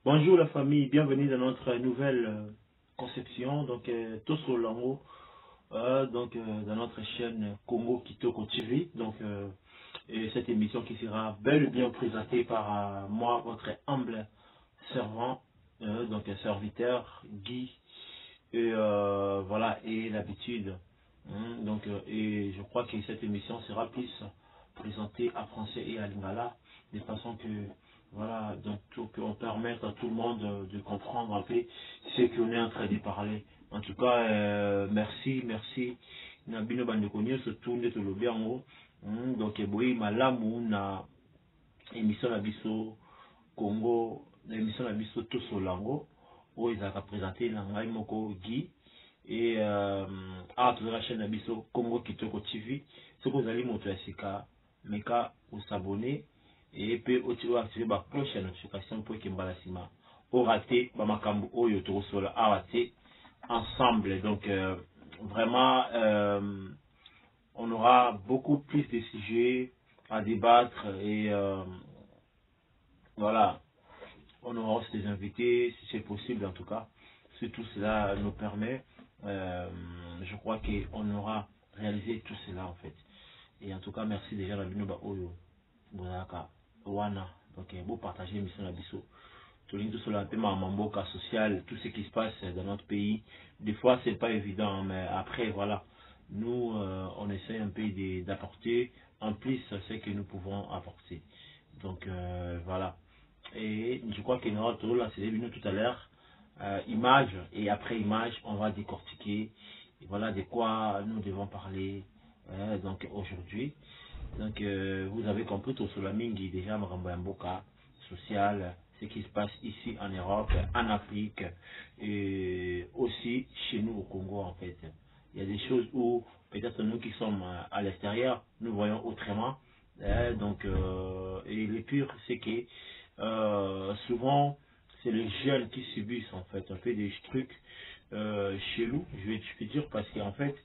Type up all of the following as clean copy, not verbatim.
Bonjour la famille, bienvenue dans notre nouvelle conception, donc Tosso Lango, dans notre chaîne Congo Kitoko TV. Et cette émission qui sera bel et bien présentée par moi, votre humble servant, donc un serviteur, Guy, et voilà, et l'habitude. Et je crois que cette émission sera plus présentée en français et à lingala, de façon que voilà, donc qu'on permette à tout le monde de comprendre un peu ce qu'on est en train de parler. En tout cas, merci. Nabino Bandekonyo se tourne de le bien. Donc, oui, malamu na émission la biso Congo, l'émission la biso Tosso Lango, où ils ont présenté l'angai moko Guy et entre la chaîne Abisso Congo Kitoko TV. Ce que vous allez montrer meka vous s'abonner et puis au activer la cloche de notification pour que mbalasima au raté bamakambu oyo to sola a raté ensemble. Donc vraiment on aura beaucoup plus de sujets à débattre et voilà, on aura aussi des invités si c'est possible en tout cas. Si tout cela nous permet, je crois qu'on aura réalisé tout cela en fait. Et en tout cas, merci déjà à Binoba Oyo, Bonaka, Wana. Donc, vous partagez l'émission à Bissot. Tout le monde sur la thème Mamboka social, tout ce qui se passe dans notre pays. Des fois, c'est pas évident, mais après, voilà. Nous, on essaie un peu d'apporter en plus ce que nous pouvons apporter. Donc, voilà. Et je crois qu'il y aura tout là, c'est venu tout à l'heure. Image et après image, on va décortiquer. Et voilà de quoi nous devons parler donc aujourd'hui. Donc vous avez compris tout sur la mingi déjà Mboka social, ce qui se passe ici en Europe, en Afrique et aussi chez nous au Congo en fait. Il y a des choses où peut-être nous qui sommes à l'extérieur, nous voyons autrement. Et le pire c'est que souvent c'est les jeunes qui subissent en fait un peu des trucs chez nous, je vais dire parce qu'en fait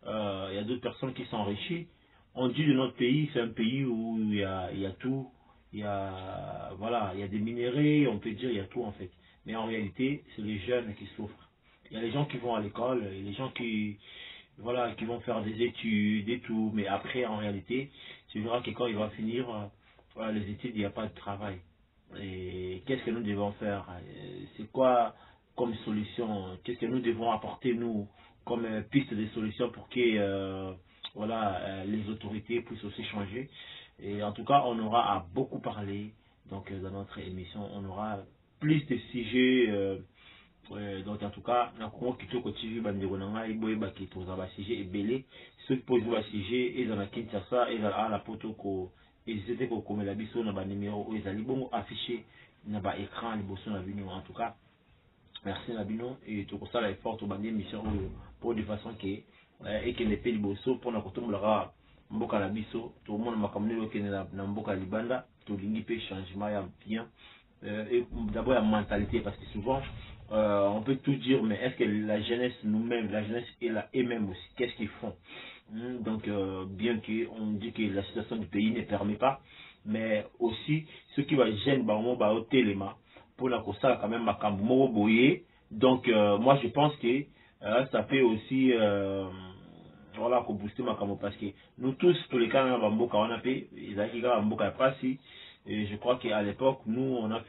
il y a d'autres personnes qui s'enrichissent. On dit de notre pays, c'est un pays où il y a tout, voilà, il y a des minéraux, on peut dire il y a tout en fait. Mais en réalité, c'est les jeunes qui souffrent. Il y a les gens qui vont à l'école, et les gens qui, voilà, qui vont faire des études et tout, mais après, en réalité, tu verras que quand il va finir voilà, les études, il n'y a pas de travail. Et qu'est-ce que nous devons faire? C'est quoi comme solution? Qu'est-ce que nous devons apporter, nous, comme piste de solution pour que voilà, les autorités puissent aussi changer? Et en tout cas, on aura à beaucoup parler. Donc, dans notre émission, on aura plus de sujets. Donc, en tout cas, na Congo Kitoko TV, bandeko na ngai, boye baki toza ba sujet ebele. Ceux qui posent ba sujet, ils ont Kinshasa, ils ont la poto ko, ils étaient ko komela biso na ba numéro, ils ont bon affiché na ba écran liboso na bino. En tout cas, merci na bino et tout ça la effort to bandi mission pour de façon que et que les pays liboso pour na kotombola mboka na biso, tout le monde makamne yo kenela na mboka libanda, to lingi pe changement ya bien. Et d'abord la mentalité parce que souvent on peut tout dire, mais est-ce que la jeunesse nous-mêmes, la jeunesse et même aussi, qu'est-ce qu'ils font? Donc, bien qu'on dit que la situation du pays ne permet pas, mais aussi, ce qui va gêner, au téléma, pour la ça quand même, donc, moi, je pense que ça peut aussi, voilà, pour booster ma camo, parce que nous tous, tous les cas, on a fait, pas si, et je crois qu'à l'époque, nous, on a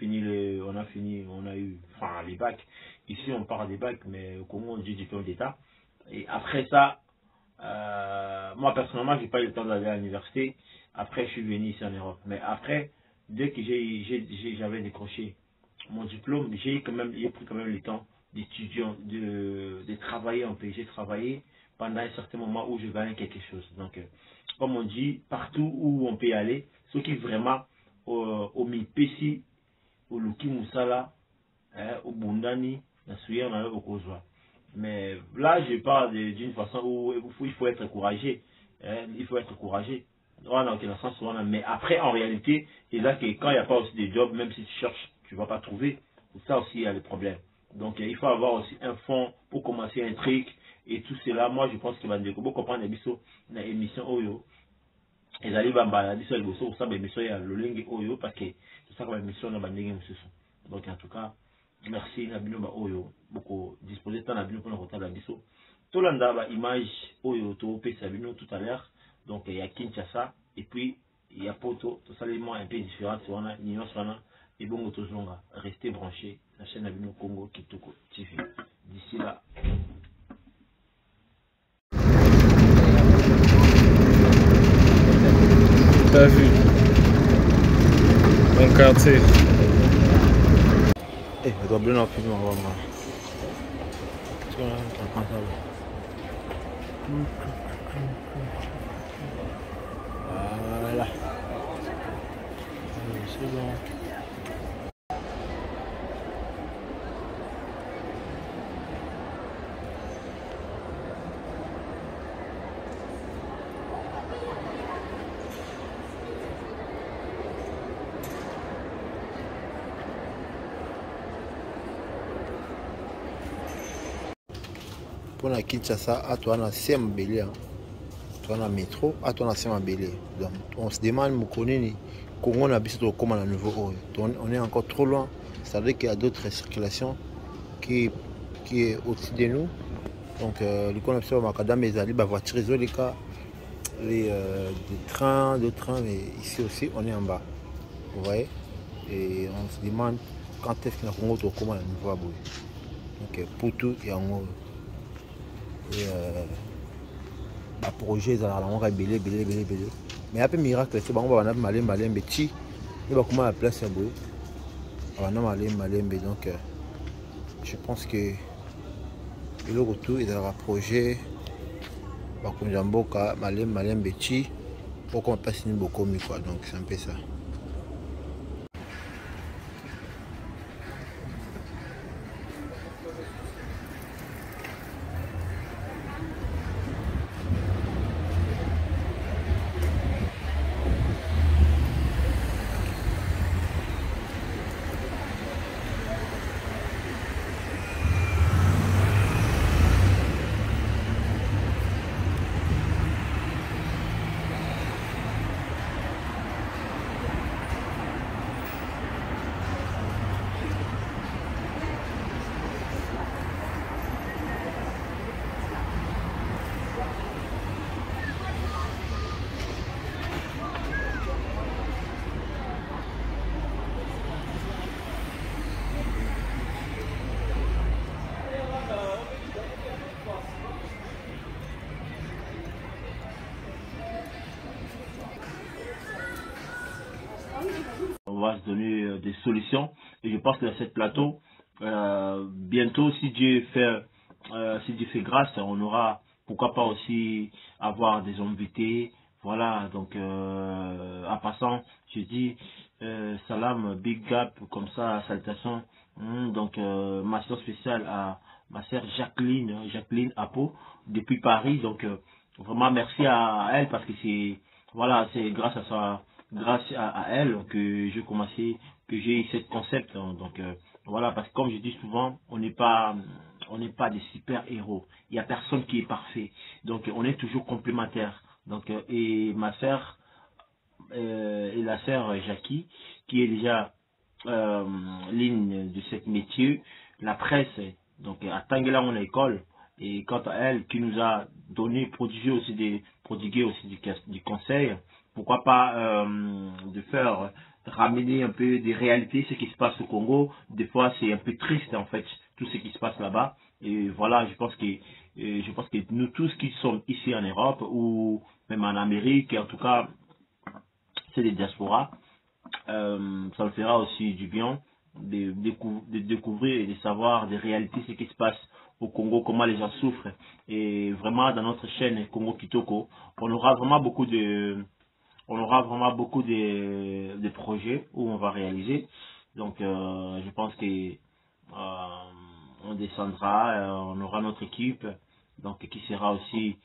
eu, enfin, les bacs. Ici, on parle des bacs, mais au Congo, on dit diplôme d'État. Et après ça, moi, personnellement, j'ai pas eu le temps d'aller à l'université. Après, je suis venu ici en Europe. Mais après, dès que j'avais décroché mon diplôme, j'ai pris quand même le temps d'étudier, de travailler un peu. J'ai travaillé pendant un certain moment où je gagnais quelque chose. Donc, comme on dit, partout où on peut y aller, ce qui vraiment au mipesi au luki musala au bundani na suya na au kozwa. Mais là je parle d'une façon où il faut être courageux, il faut être courageux, voilà, dans le sens où mais après en réalité c'est là que quand il n'y a pas aussi de job, même si tu cherches tu vas pas trouver, ça aussi il y a des problèmes. Donc il faut avoir aussi un fonds pour commencer un truc et tout cela. Moi je pense que va beaucoup comprendre les biso na émission oyo ezali bambala biso liboso kosala émission ya lolenge oyo parce que tosaka émission na bandenge mosusu. Donc en tout cas, merci Nabino ba oyo beaucoup disposé tant Nabino pour le retard biso. Tolanda ba image oyo to pesa bino tout à l'heure. Donc il y a Kinshasa et puis il y a Poto, tout ça les mots un peu différents sur on a Nino Sana et bon Tozonga. Restez branchés la chaîne Nabino Congo Kitoko TV. D'ici là. T'as vu mon quartier. Eh, je dois bien en filmer, on va voir. Voilà. C'est bon. Pour la Kinshasa, à toi, on a 5 mabélé. Toi, on a métro, à toi, on a 5 mabélé. Donc, on se demande, Moukonini, Congo, on a besoin de comment à nouveau. On est encore trop loin. C'est-à-dire qu'il y a d'autres circulations qui est au-dessus de nous. Donc, les connexions, Macadam, les alibes, voitures, les cas, des trains, mais ici aussi, on est en bas. Vous voyez? Et on se demande quand est-ce que Congo est comment à nouveau. Donc, pour tout, il y a un mot. Et projet ça la belé mais après miracle c'est bon on va malembe ti et va comment la place beau on va malembe donc je pense que le retour il aura projet va comme jamboka malembe ti pour qu'on passe une beaucoup mieux quoi donc c'est un peu ça. On va se donner des solutions et je pense que dans cette plateau, bientôt si Dieu fait grâce, on aura pourquoi pas aussi avoir des invités. Voilà, donc en passant, je dis salam, big gap, comme ça, salutation. Donc mention spéciale à ma sœur Jacqueline Apo depuis Paris. Donc vraiment merci à elle parce que c'est grâce à elle que j'ai commencé, que j'ai eu ce concept. Donc voilà, parce que comme je dis souvent, on n'est pas des super héros. Il n'y a personne qui est parfait. Donc on est toujours complémentaires. Donc et ma sœur et la sœur Jackie, qui est déjà ligne de ce métier, la presse, donc à Tanguela on école, et quant à elle qui nous a prodigué aussi du conseil, pourquoi pas de faire ramener un peu des réalités, ce qui se passe au Congo. Des fois c'est un peu triste en fait tout ce qui se passe là-bas, et voilà, je pense que nous tous qui sommes ici en Europe ou même en Amérique, en tout cas c'est des diasporas, ça me fera aussi du bien de découvrir et de savoir des réalités, ce qui se passe au Congo, comment les gens souffrent. Et vraiment, dans notre chaîne Congo Kitoko, on aura vraiment beaucoup de projets où on va réaliser. Donc, je pense que on descendra, on aura notre équipe, donc qui sera aussi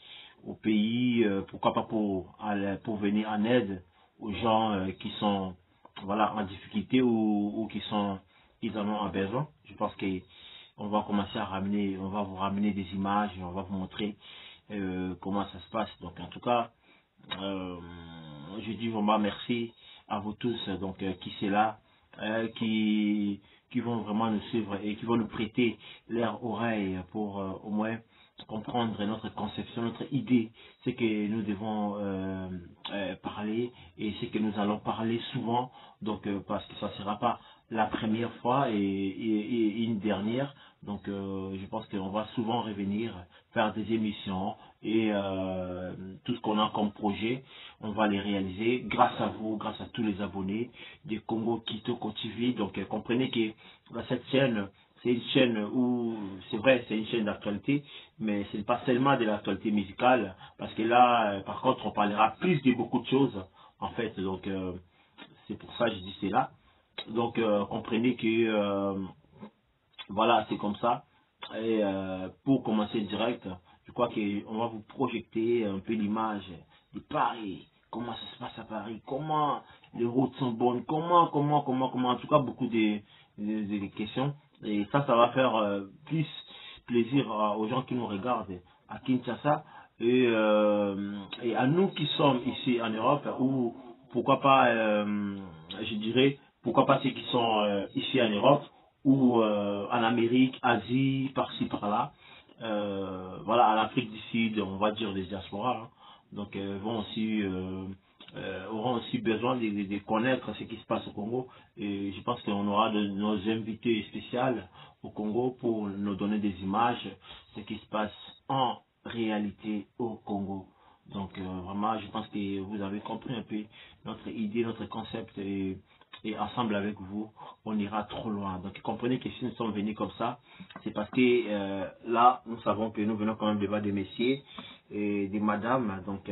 au pays, pourquoi pas pour venir en aide aux gens qui sont voilà en difficulté ou ils en ont un besoin. Je pense que on va commencer on va vous ramener des images, on va vous montrer comment ça se passe. Donc en tout cas, je dis vraiment merci à vous tous donc qui c'est là, qui vont vraiment nous suivre et qui vont nous prêter leur oreille pour au moins comprendre notre conception, notre idée, c'est que nous devons parler et c'est que nous allons parler souvent, donc parce que ça ne sera pas la première fois et une dernière, donc je pense qu'on va souvent revenir faire des émissions et tout ce qu'on a comme projet, on va les réaliser grâce à vous, grâce à tous les abonnés de Congo Kitoko TV, donc comprenez que dans cette chaîne, c'est une chaîne où, c'est vrai, c'est une chaîne d'actualité, mais ce n'est pas seulement de l'actualité musicale, parce que là, par contre, on parlera plus de beaucoup de choses, en fait, donc c'est pour ça que je dis cela. Donc, comprenez que, voilà, c'est comme ça. Et pour commencer direct, je crois qu'on va vous projeter un peu l'image de Paris, comment ça se passe à Paris, comment les routes sont bonnes, comment, en tout cas, beaucoup de questions. Et ça va faire plus plaisir aux gens qui nous regardent à Kinshasa et à nous qui sommes ici en Europe ou pourquoi pas, je dirais, pourquoi pas ceux qui sont ici en Europe ou en Amérique, Asie, par-ci, par-là. Voilà, en Afrique du Sud, on va dire les diasporas. Hein. Donc, auront aussi besoin de connaître ce qui se passe au Congo. Et je pense qu'on aura nos invités spéciaux au Congo pour nous donner des images, ce qui se passe en réalité au Congo. Donc vraiment, je pense que vous avez compris un peu notre idée, notre concept et ensemble avec vous, on ira trop loin. Donc comprenez que si nous sommes venus comme ça, c'est parce que là, nous savons que nous venons quand même devant des messieurs et des madames. Donc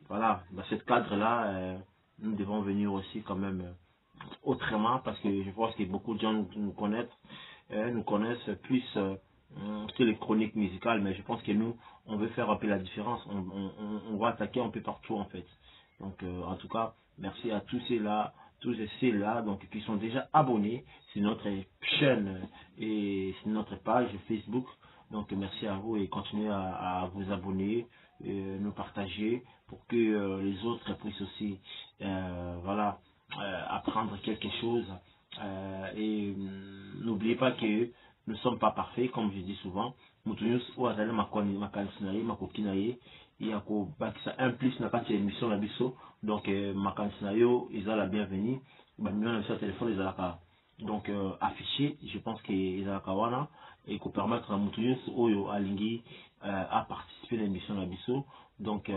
voilà, dans ce cadre-là, nous devons venir aussi quand même autrement parce que je pense que beaucoup de gens nous connaissent plus que les chroniques musicales, mais je pense que nous, on veut faire un peu la différence. On va attaquer un peu partout en fait. Donc en tout cas, merci à tous et ceux-là donc, qui sont déjà abonnés sur notre chaîne et sur notre page Facebook. Donc merci à vous et continuez à vous abonner, nous partager pour que les autres puissent aussi voilà, apprendre quelque chose. Et n'oubliez pas que nous ne sommes pas parfaits, comme je dis souvent. Mutunyus ou azali makanisi na ye makoki na ye ya kobakisa un plus na kati ya émission na biso. Donc makanisi na yo eza la bienvenue. Bamilio na biso ya téléphone ezalaka donc affiché, je pense que ezalaka wana et ko permettre na mutunyus oyo alingi à participer à l'émission na biso. Donc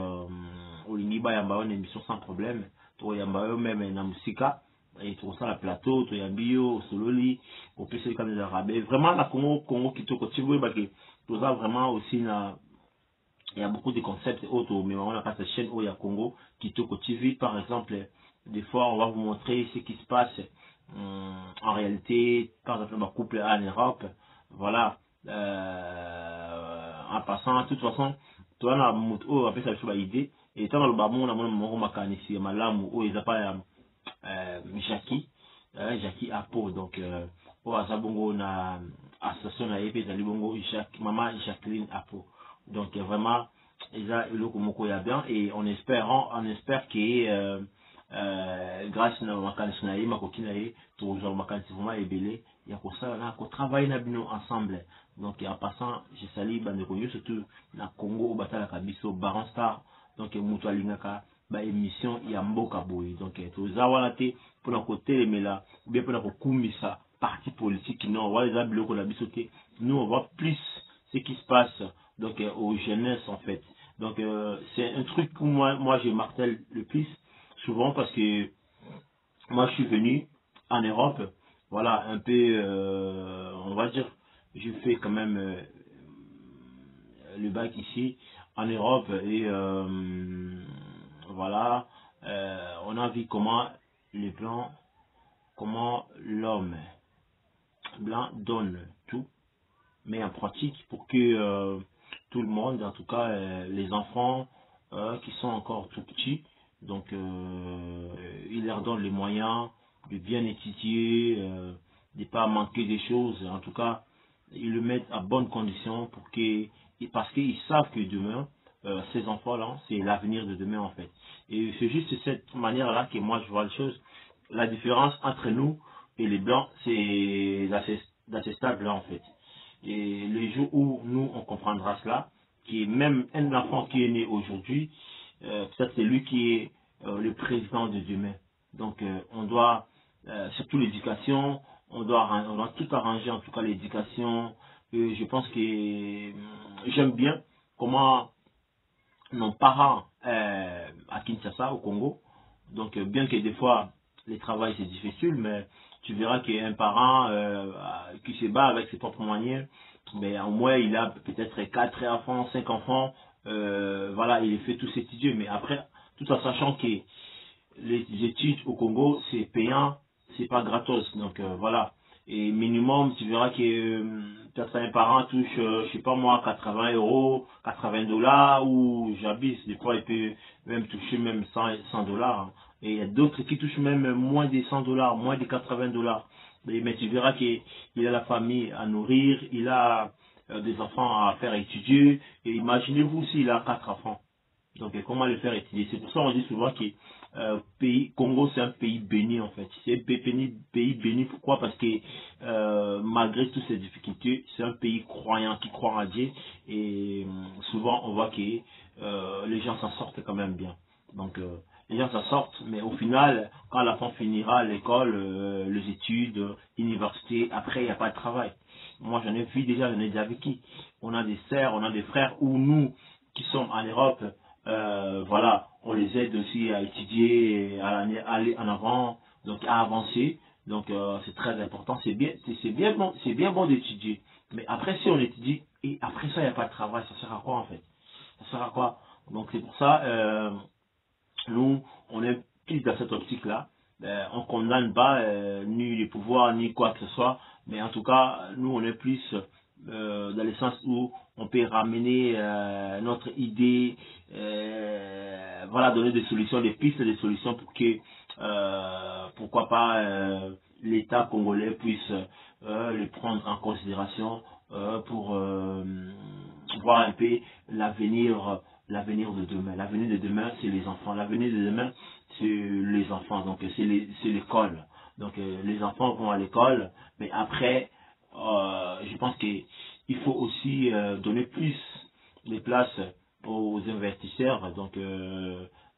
olingi ba yamba une émission sans problème. To yamba yo même na musika et tout ça la plateau to yambio sololi au PC comme des arabes vraiment la Congo Kitoko TV parce que tout ça vraiment aussi il y a beaucoup de concepts autres mais on a pas cette chaîne où il y a Congo Kitoko TV par exemple des fois on va vous montrer ce qui se passe en réalité par exemple un couple en Europe voilà en passant de toute façon toi on a moto après ça sur idée et tant le bamon on a mon makanisi malamu ou ils a pas Jackie Apo donc au Azabongo na association na EP Zalibongo maman Jacqueline Apo donc vraiment ils a le komoko ya bien et on espère que grâce na makanisi na ye makoki na ye toujours makanisi vraiment ebele ya ko ça na ko travailler na bino ensemble donc en passant je salue bandeko surtout na Congo batala kabiso Baron Star donc mutu alingaka ba émission ya mboka boy donc toza wana te pona kotelemela ou bien pona kokumisa parti politique non wala za biloko na biso te nous on voit plus ce qui se passe donc aux jeunesses en fait donc c'est un truc que moi je martèle le plus souvent parce que moi je suis venu en Europe voilà un peu on va dire je fais quand même le bac ici en Europe et voilà, on a vu comment les blancs, comment l'homme blanc donne tout, mais en pratique pour que tout le monde, en tout cas les enfants qui sont encore tout petits, donc il leur donne les moyens de bien étudier, de ne pas manquer des choses, en tout cas ils le mettent à bonnes conditions pour que, parce qu'ils savent que demain, ces enfants-là, c'est l'avenir de demain en fait. Et c'est juste de cette manière-là que moi je vois les choses. La différence entre nous et les blancs, c'est assez stable là en fait. Et le jour où nous, on comprendra cela, qui est même un enfant qui est né aujourd'hui, ça c'est lui qui est le président de demain. Donc on doit, surtout l'éducation, on doit tout arranger, en tout cas l'éducation. Je pense que j'aime bien comment nos parents à Kinshasa, au Congo, donc bien que des fois le travail c'est difficile, mais tu verras qu'un parent qui se bat avec ses propres moyens, mais au moins il a peut-être 4 enfants, 5 enfants, voilà, il fait tous ses études, mais après, tout en sachant que les études au Congo, c'est payant, c'est pas gratos. Donc voilà. Et minimum, tu verras que peut-être un parent touche, je sais pas moi, 80 euros, 80 dollars, ou j'habite, des fois il peut même toucher même 100 dollars. Hein. Et il y a d'autres qui touchent même moins de 100 dollars, moins de 80 dollars. Mais tu verras qu'il a la famille à nourrir, il a des enfants à faire étudier. Et imaginez-vous s'il a 4 enfants. Donc, comment le faire étudier? C'est pour ça qu'on dit souvent que Congo, c'est un pays béni, en fait. C'est un pays béni. Pourquoi? Parce que malgré toutes ces difficultés, c'est un pays croyant, qui croit en Dieu. Et souvent, on voit que les gens s'en sortent quand même bien. Donc, les gens s'en sortent, mais au final, quand l'enfant finira l'école, les études, l'université, après, il n'y a pas de travail. Moi, j'en ai vu déjà, j'en ai déjà vécu. On a des sœurs, on a des frères, ou nous, qui sommes en Europe, voilà, on les aide aussi à étudier, à aller en avant, donc à avancer. Donc c'est très important, c'est bien bon d'étudier. Mais après si on étudie et après ça il n'y a pas de travail, ça sert à quoi en fait? Ça sert à quoi? Donc c'est pour ça nous on est plus dans cette optique là. On condamne pas ni les pouvoirs ni quoi que ce soit, mais en tout cas nous on est plus dans le sens où on peut ramener notre idée, voilà, donner des solutions, des pistes de solutions pour que, pourquoi pas, l'État congolais puisse les prendre en considération pour voir un peu l'avenir de demain. L'avenir de demain, c'est les enfants. L'avenir de demain, c'est les enfants. Donc, c'est l'école. Donc, les enfants vont à l'école, mais après, je pense qu'il faut aussi donner plus de place aux investisseurs. Donc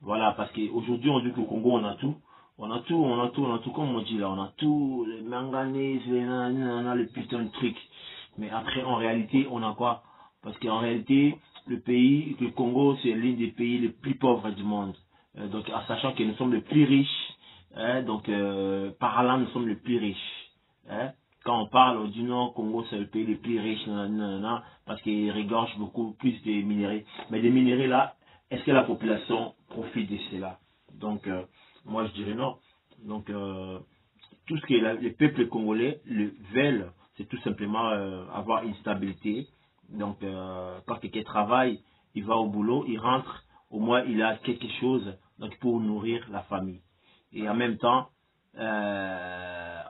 voilà, parce qu'aujourd'hui on dit qu'au Congo on a tout. On a tout, comme on dit là, on a tout, les manganèse, on a le putain de trucs. Mais après, en réalité, on a quoi? Parce qu'en réalité, le Congo, c'est l'un des pays les plus pauvres du monde. Donc, en sachant que nous sommes les plus riches, hein, donc par là, nous sommes les plus riches. Hein. Quand on parle, on dit non, Congo, c'est le pays le plus riche, parce qu'il regorge beaucoup plus de minéraux. Mais des minéraux là, est-ce que la population profite de cela? Donc, moi, je dirais non. Donc, tout ce que les peuples congolais le veulent, c'est tout simplement avoir une stabilité. Donc, quand quelqu'un travaille, il va au boulot, il rentre, au moins il a quelque chose donc, pour nourrir la famille. Et en même temps,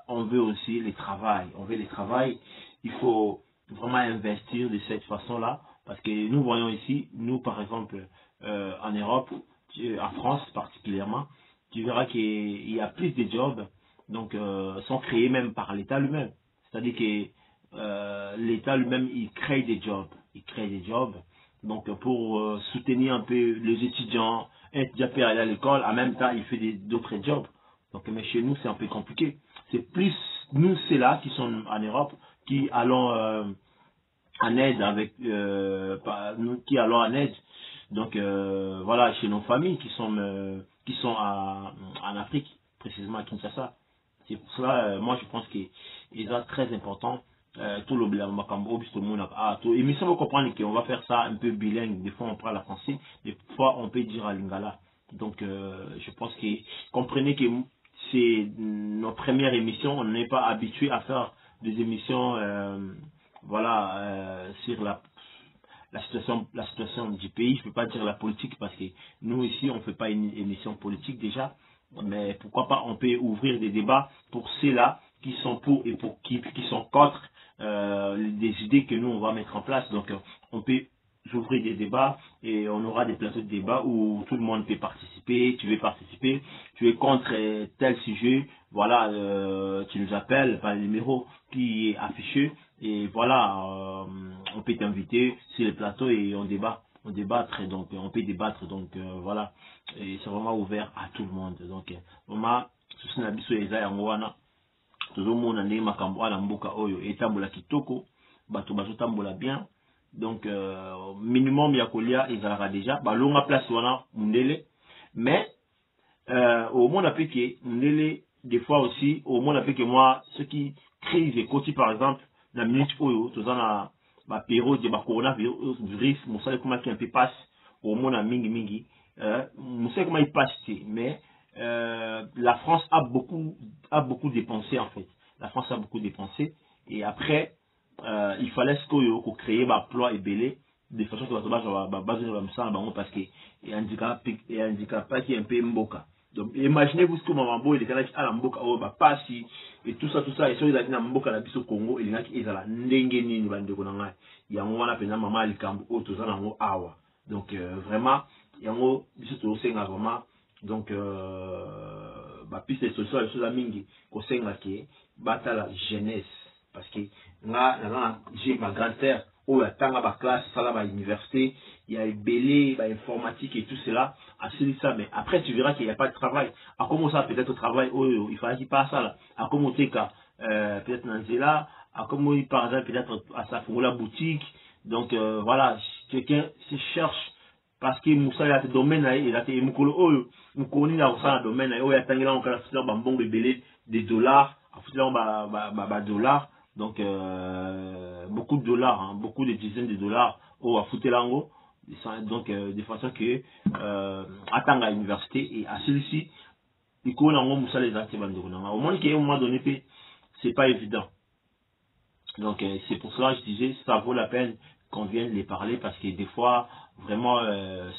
on veut aussi le travail. On veut le travail. Il faut vraiment investir de cette façon-là. Parce que nous voyons ici, nous par exemple, en Europe, en France particulièrement, tu verras qu'il y a plus de jobs, donc sont créés même par l'État lui-même. C'est-à-dire que l'État lui-même, il crée des jobs. Il crée des jobs. Donc pour soutenir un peu les étudiants, un étudiant peut aller à l'école, en même temps il fait d'autres jobs. Donc mais chez nous c'est un peu compliqué. C'est plus nous c'est là qui sont en Europe qui allons en aide avec nous qui allons en aide. Donc voilà, chez nos familles qui sont en Afrique, précisément à Kinshasa. C'est pour cela, moi je pense qu'il est très important. Tout le Makambo, tout le monde a tout. Et mais ça, vous comprenez qu'on va faire ça un peu bilingue. Des fois, on parle la français, des fois, on peut dire à lingala. Donc, je pense que comprenez que c'est notre première émission. On n'est pas habitué à faire des émissions, voilà, sur la situation du pays. Je ne peux pas dire la politique parce que nous ici, on ne fait pas une émission politique déjà. Mais pourquoi pas, on peut ouvrir des débats pour ceux-là qui sont pour et pour qui sont contre des idées que nous on va mettre en place. Donc on peut j'ouvrirai des débats et on aura des plateaux de débat où tout le monde peut participer. Tu veux participer, tu es contre tel sujet, voilà, tu nous appelles par le numéro qui est affiché et voilà, on peut t'inviter sur le plateau et on débat. On débattre, donc on peut débattre, donc voilà, et c'est vraiment ouvert à tout le monde. Donc vraiment, ceci n'a biso eza yango wana tozomona ndenge makambo ala mboka oyo etambola kitoko, bato bazotambola bien. Donc minimum ya kolia ezalaka déjà balonga place wana mundele, mais au monde a que mundele des fois aussi au monde a que moi ce qui crise et côté par exemple la minute oyo tozana ba période ba coronavirus musale comment qui un peu passe au monde a mingi musale comment il passe, mais la France a beaucoup dépensé en fait. La France a beaucoup dépensé et après il fallait qu'on crée un emploi et belé de façon que parce que il handicapé qui est un peu mboka. Donc imaginez-vous ce que mambo il est à la mboka ou pas si et tout ça et ça il a dit na mboka la biso Congo il a qui ezala ndenge nini bande ko nanga yango wana pena mama likambo o to zana ngo awa. Donc vraiment yango biso to senga vraiment. Donc ba piste de solution les choses à mingi ko senga ki bata la jeunesse parce que j'ai ma grand-père où attend ma classe ça là université il y a belé informatique et tout cela à ça, mais après tu verras qu'il n'y a pas de travail. À comment ça peut-être au travail il fallait qu'il passe ça là à comment peut-être Nanzela à comment il par exemple peut-être à sa la boutique. Donc voilà, quelqu'un se cherche parce que Moussa il a ce domaine là il a été mukolo oyo mukoni là au sein domaine là où il a tangi là on a fait bon belé des dollars à foutre là dollars. Donc beaucoup de dollars, hein, beaucoup de dizaines de dollars au à foutre l'ango. Donc de façon que attendre à l'université et à celui-ci il connaît en gros les actifs au moins qu'à un moment donné c'est pas évident. Donc c'est pour cela que je disais ça vaut la peine qu'on vienne les parler parce que des fois vraiment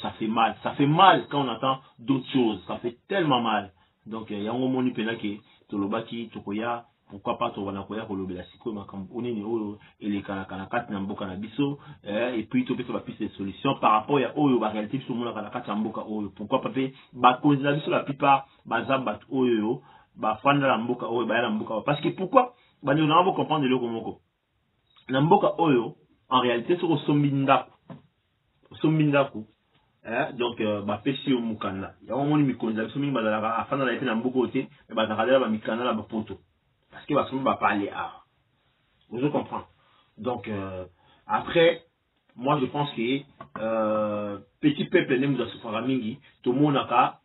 ça fait mal quand on entend d'autres choses, ça fait tellement mal. Donc il y a un moment qui tolobaki tokoya pourquoi pas tobana koya kolobela siko makambo onene oyo eleka na kati na mboka na biso et puis to pesa ba piste de solution par rapport ya oyo ba réalité biso mona na kati na mboka oyo pourquoi pas pe ba konzi na biso la plupart bazamba oyo ba fanda la mboka oyo ba ya la mboka parce que pourquoi ba ni on va comprendre le komoko na mboka oyo en réalité c'est au sombindaku donc ba pesi au mukanda ya on moni mikonzi na biso mingi bazala afanda la na mboka ote ba zakadela ba mikanda la ba poto parce que va pas parler à vous comprenez. Donc après moi je pense que petit peuple n'aime de souffrir mingi tout le monde a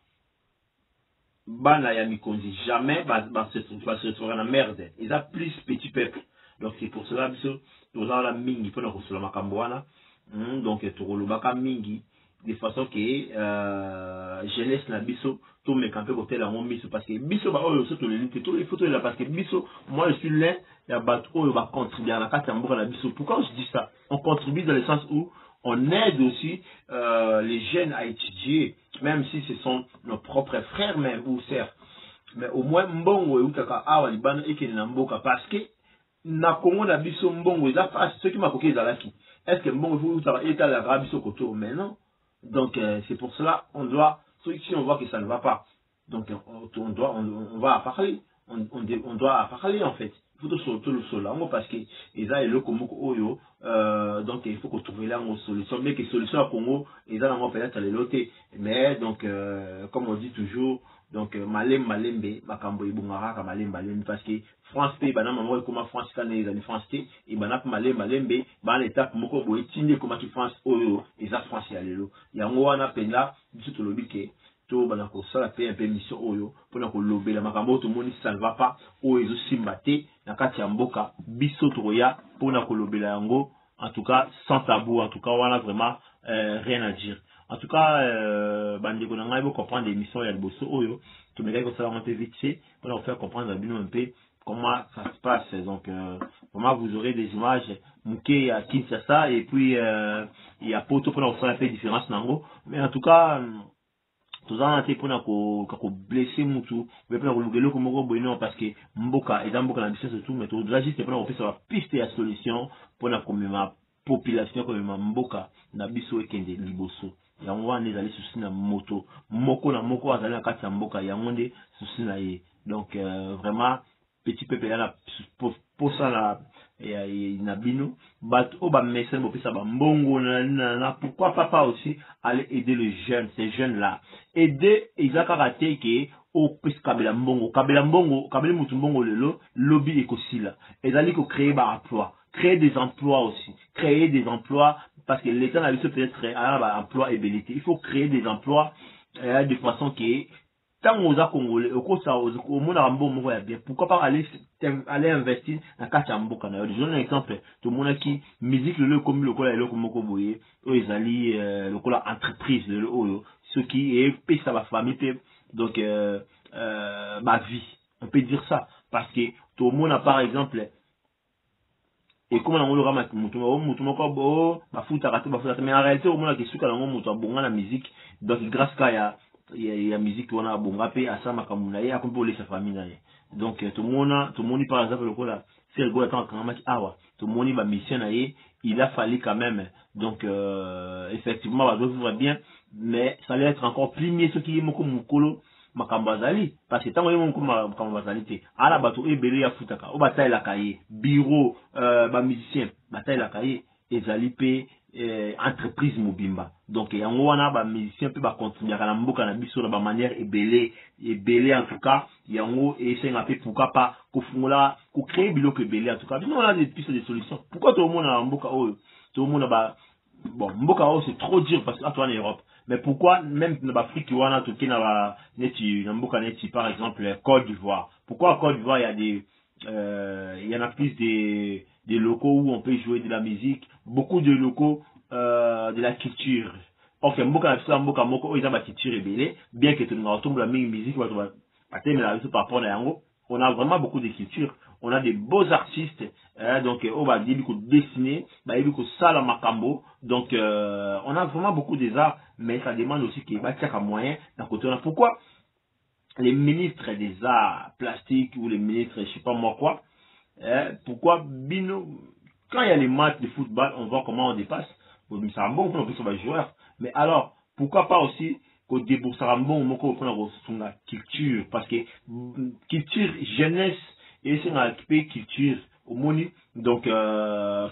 bana ya mikonzi jamais se trouver la merde ils a plus petit peuple donc c'est pour cela que nous avons la mingi pour nous sur makambo wana donc tout le baka mingi de façon que jeunesse na biso tout me camper côté la mon biso parce que biso ba oyo surtout les luttes tout les photos là parce que biso moi je suis là ya bat oyo va contribuer à la carte mboka la biso. Pourquoi je dis ça? On contribue dans le sens où on aide aussi les jeunes à étudier même si ce sont nos propres frères même ou sœurs, mais au moins mbongo utaka awa libana ekene na mboka parce que na Congo na biso mbongo eza face ceux qui m'a coqué ezalaki est-ce que mbongo vous utaka eta la rabiso koto mais non. Donc c'est pour cela on doit si on voit que ça ne va pas donc on va parler on doit parler en fait il faut tout le sol là parce que ils a le comme oyo donc il faut qu'on trouve là une solution mais que solution à Congo ils ont peut-être les loter mais donc comme on dit toujours donc malembe makambo ibungara ka malembe parce que France pays bana maman comme France quand les années France et bana malembe bana étape moko boye tindi comme qui France oyo ils a France ya lelo yango wana penda biso to lobike to bana ko sala pe un peu mission oyo pona ko lobela makambo to moni ça ne va pas oyo ezo simbate na kati ya mboka biso to ya pona ko lobela yango en tout cas sans tabou en tout cas wana vraiment rien à dire. En tout cas, bandeko na ngai bo comprendre l'émission ya liboso oyo to me ko sala un peu vite fait pour faire comprendre un peu comment ça se passe. Donc vraiment vous aurez des images muké à Kinshasa et puis il y a poto pour faire un peu différence nango, mais en tout cas tout ça été pour ko blesser mutu mais pour lugelo ko moko boino parce que mboka et mboka na biso surtout mais tout juste pour faire sa piste ya solution pour na komema population comme mboka na biso ekende liboso yango wana ezali souci na moto moko na moko azali na kati ya mboka yango nde souci na ye donc vraiment petit peuple là pour ça la na bino bato o ba message bo pesa ba mbongo na pourquoi pas aussi aller aider les jeunes ces jeunes là aider ezaka raté que au pesa kabela mbongo mutu mbongo lelo lobby ekosila ezali ko créer ba emploi créer des emplois aussi créer des emplois parce que l'état n'a peut-être un emploi ébélité il faut créer des emplois de façon que tant aux Congolais, au monde a bien. Pourquoi pas aller investir dans Kachambo Canada. Je donne un exemple. Tout le monde qui musique le comme le cola et le comme boyer, ils allaient le cola entreprise le oyo, ce qui est payé ça va famille donc ma vie. On peut dire ça parce que tout le monde a par exemple et comment on aura mais en réalité au monde a qui souka la musique donc grâce à il y a musique on a bon rappé à ça makamuna ya ko bolé sa famille na donc tout le monde par exemple le cola c'est le gars quand maki awa tout le monde va mission na il a fallu quand même donc effectivement va vivre bien mais ça allait être encore plus mieux ce qui est moko mukolo makambazali parce que tant que makambazali te ala bato ebele ya futaka o bataille la cahier bureau ba musicien bataille la cahier ezali pe entreprise mobimba donc yango wana ba musicien pe ba continuer na mboka na biso na ba manière ebele en tout cas yango esenga pe pourquoi pas ko fungula ko créer biloko ebele en tout cas on a des pistes de solutions pourquoi tout le monde na mboka oyo tout le monde ba bon mboka oyo c'est trop dur parce que toi en Europe mais pourquoi même dans l'Afrique wana tout qui na ba neti na mboka neti par exemple Côte d'Ivoire pourquoi Côte d'Ivoire il y en a plus des locaux où on peut jouer de la musique, beaucoup de locaux de la culture. Ok, mboka moko ils ont la culture ébélée, bien que tout le monde la musique par rapport à yango, on a vraiment beaucoup de culture, on a des beaux artistes, donc on va dire qu'on dessiner, qu'on sala makambo, donc on a vraiment beaucoup des arts, mais ça demande aussi qu'il y ait un moyen d'un côté. Pourquoi les ministres des arts plastiques ou les ministres je sais pas moi quoi, pourquoi bino quand il y a les matchs de football on voit comment on dépasse c'est un bon pour les joueurs mais alors pourquoi pas aussi qu'au débourse un bon moko pour la culture parce que culture jeunesse et c'est un culture au moni donc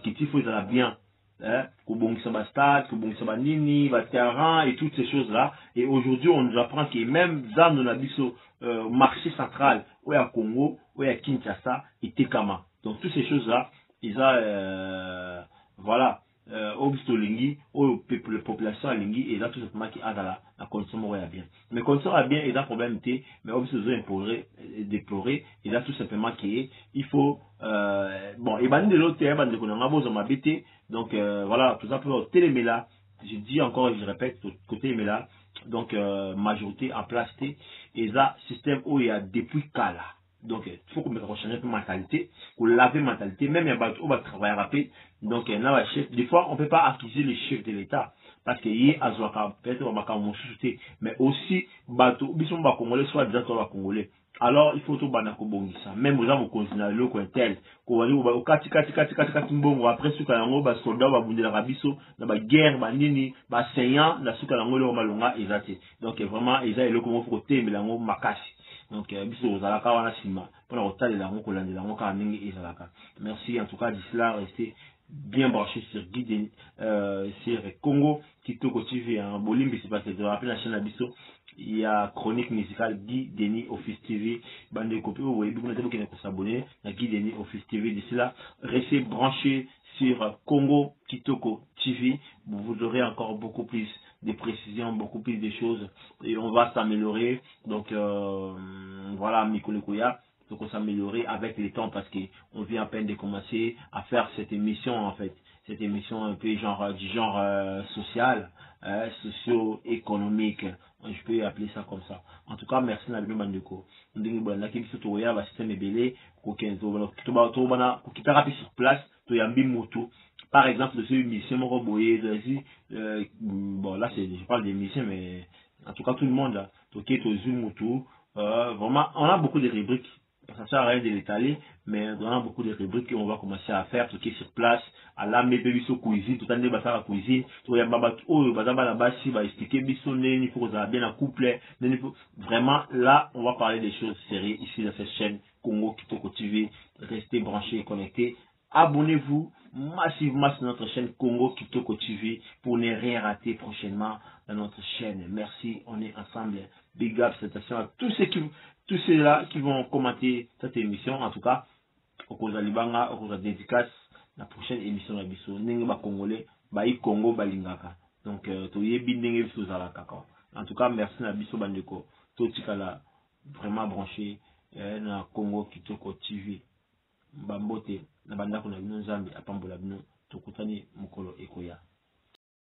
culture faut ça bien Kobongisa ba stade, Kobongisa ba nini, ba terrain et toutes ces choses-là. Et aujourd'hui, on nous apprend que même dans nos marché central, ou à Congo, ou à Kinshasa, et Tekama. Donc toutes ces choses-là, ils ont, voilà, au lingi, au population à lingi, et là tout simplement qui a la condition à bien. Mais condition à bien, il y a un problème, mais au déplorer, et là tout simplement qu'il faut, bon, et ben de l'autre, et ben de qu'on a besoin de donc voilà, tout ça pour téléméla, je dis encore et je répète, côté méla, donc majorité en place, et ça, système où il y a depuis Kala. Donc il faut qu'on mette en changer de mentalité, qu'on lave la mentalité, même on va travailler rapide. Donc là, chef, des fois, on ne peut pas accuser les chefs de l'État. Parce qu'il y a peut-être mais aussi, ils sont congolais, soit des acteurs congolais. Alors, il faut tout banako bongisa. Même aux gens, vous continuez le coin tel. Au kati mbongo, après, ce qu'on a, soldat, va bouger la rabiso, dans la guerre, nini, seignant, la souka lango, le malonga, ezate. Donc, vraiment, ezate, le comment faut côté, mais lango, makashi. Donc, biso, aux alaka, wana sima. Pour la rota, les lango, kolande, lango, kaningi, ezalaka. Merci, en tout cas, d'ici là, restez bien branché sur Guy sur Congo, Kitoko TV, en Bolimbi, c'est parce que je rappelle la chaîne Abisso, il y a chronique musicale Guy Denis Office TV, bande de copies, vous voyez, beaucoup de gens qui n'ont s'abonner à Guy Denis Office TV, d'ici là, restez branché sur Congo, Kitoko TV, vous aurez encore beaucoup plus de précisions, beaucoup plus de choses, et on va s'améliorer, donc voilà, Mikole Koya. Donc on s'améliorer avec le temps parce qu'on vient à peine de commencer à faire cette émission en fait. Cette émission un peu genre du genre social, socio-économique. Je peux appeler ça comme ça. En tout cas, merci Nabi Mandeko. On dit que le système est belé. Sur place, par exemple, de cette émission, bon là je parle d'émission, mais en tout cas tout le monde là. Vraiment, on a beaucoup de rubriques. Ça sert à rien de l'étaler, mais on a beaucoup de rubriques qu'on va commencer à faire, tout qui est sur place, à la sur cuisine, tout le temps, la cuisine, tout le temps, va expliquer, il faut qu'on ait bien un couplet, vraiment, là, on va parler des choses sérieuses ici dans cette chaîne Congo Kitoko TV, restez branchés et connectés, abonnez-vous massivement sur notre chaîne Congo Kitoko TV pour ne rien rater prochainement dans notre chaîne. Merci, on est ensemble. Big up, salutations à tous ceux-là qui vont commenter cette émission. En tout cas, au cause de Libanga, au cause de dédicace, la prochaine émission de Bisso, Nenga Congolais, Baï Congo Balingaka. Donc, Toye Bindenge Bisso Zalaka. En tout cas, merci à Bisso Bandeko. Totikala, vraiment branché, na Congo Kitoko TV. Mbambote, na bandako na bino Nzambi, apambola bino, tokutani mukolo ekoya.